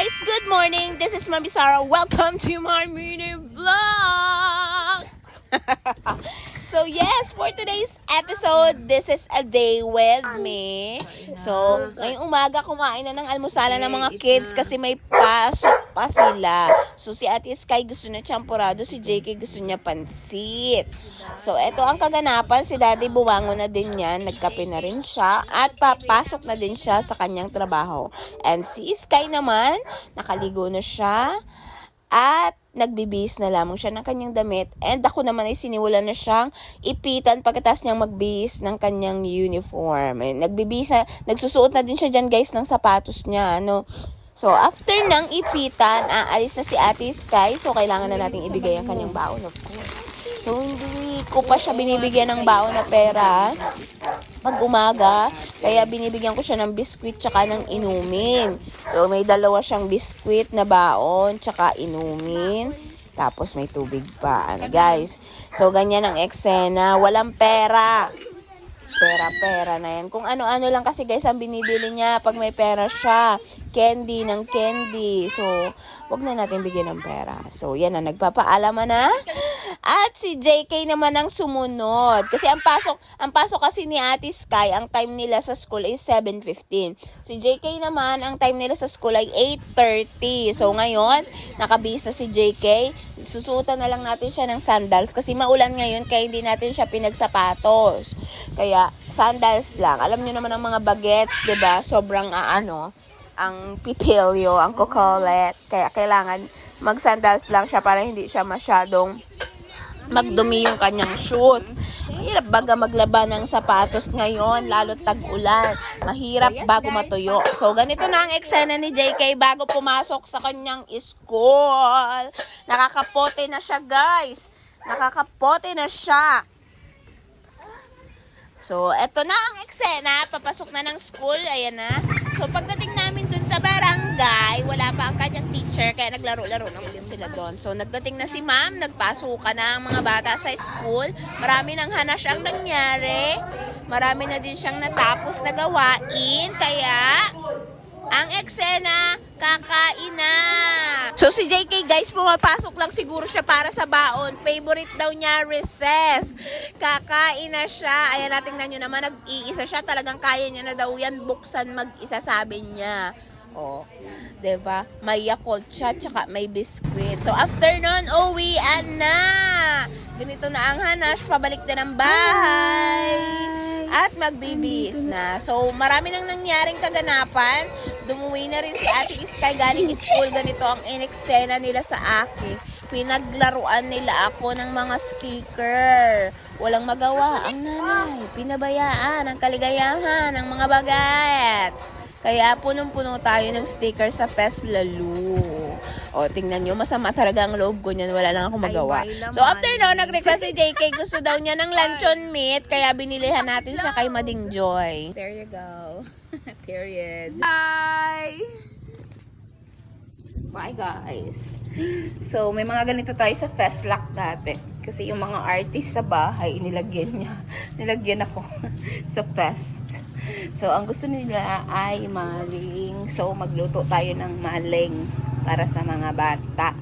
guys! Good morning! This is Mami Sarah. Welcome to my mini vlog! So yes, for today's episode, this is a day with me. So, ngayong umaga kumain na ng almusalan ng mga kids kasi may pasok pa sila. So, si Ate Sky gusto niya champurado, si JK gusto niya pansit. So, eto ang kaganapan, si Daddy bumangon na din yan, nagkape na rin siya, at papasok na din siya sa kanyang trabaho. And si Sky naman, nakaligo na siya, at nagbibihis na lamang siya ng kanyang damit. And ako naman ay sinimulan na siyang ipitan pagkatapos niyang magbihis ng kanyang uniform. And nagsusuot na din siya dyan guys ng sapatos niya. So, after nang ipitan, aalis na si Ate Sky. So, kailangan na nating ibigay ang kanyang baon, of course. So, hindi ko pa siya binibigyan ng baon na pera pag umaga. Kaya binibigyan ko siya ng biskwit tsaka ng inumin. So, may dalawa siyang biskwit na baon tsaka inumin. Tapos may tubig pa. Guys? So, ganyan ang eksena. Walang pera. Pera na yan. Kung ano-ano lang kasi guys ang binibili niya pag may pera siya. Candy ng candy. So, wag na natin bigyan ng pera. So, yan na. Nagpapaalaman na. At si JK naman ang sumunod. Kasi ang pasok kasi ni Ate Sky, ang time nila sa school ay 7:15. Si JK naman, ang time nila sa school ay 8:30. So, ngayon, nakabihis na si JK. Susuotan na lang natin siya ng sandals kasi maulan ngayon kaya hindi natin siya pinagsapatos. Kaya, sandals lang. Alam niyo naman ang mga bagets, 'di ba? Sobrang ang pipilyo, ang kukolet. Kaya kailangan mag-sandals lang siya para hindi siya masyadong magdumi yung kanyang shoes. Mahirap baga maglaba ng sapatos ngayon, lalo tag-ulan. Mahirap bago matuyo. So, ganito na ang eksena ni JK bago pumasok sa kanyang school. Nakakapote na siya, guys. Nakakapote na siya. So, eto na ang eksena. Papasok na ng school. Ayan na. So, pagdating namin dun sa barangay, wala pa ang kanyang teacher, kaya naglaro-laro na ulit sila doon. So, nagdating na si ma'am, nagpasukan na ang mga bata sa school. Marami nang hanas ang nangyari. Marami na din siyang natapos na gawain. Kaya, ang eksena, kakain na. So, si JK, guys, pumapasok lang siguro siya para sa baon. Favorite daw niya, recess. Kakain na siya. Ayan, natingnan nyo naman, nag-iisa siya. Talagang kaya niya na daw yan buksan mag-isa, sabi niya. Oh, diba? May Yakult siya, tsaka may biscuit. So, after nun, uwian na. Ganito na ang hanas, pabalik na ng bahay. At magbibis na. So, marami nang nangyaring kaganapan. Dumuwi na rin si Ate Sky galing school. Ganito ang ineksena nila sa akin. Pinaglaruan nila ako ng mga sticker. Walang magawa ang nanay. Pinabayaan ang kaligayahan ng mga bagets. Kaya punong-puno tayo ng sticker sa PES Lalo. O, tingnan nyo, masama talaga ang loob ko niyan. Wala lang akong magawa. So, after no, nag-request si JK. Gusto daw niya ng luncheon meat. Kaya binilihan natin siya kay Mading Joy. There you go. Period. Bye! Bye, guys. So, may mga ganito tayo sa Festlock dati. Kasi yung mga artist sa bahay, nilagyan ako sa Fest. So, ang gusto nila ay maling. So, magluto tayo ng maling para sa mga bata.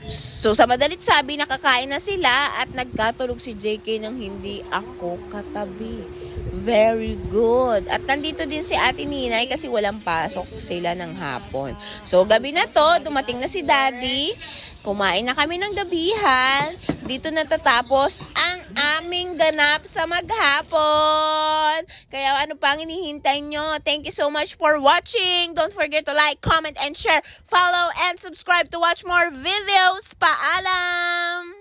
So, sa madalit sabi, nakakain na sila at nagkatulog si JK nang hindi ako katabi. Very good. At nandito din si Ate Ninay kasi walang pasok sila ng hapon. So, gabi na to, dumating na si Daddy. Kumain na kami ng gabihan. Dito natatapos ang aming ganap sa maghapon. Kaya ano pang hinihintay nyo? Thank you so much for watching. Don't forget to like, comment, and share. Follow and subscribe to watch more videos. Paalam!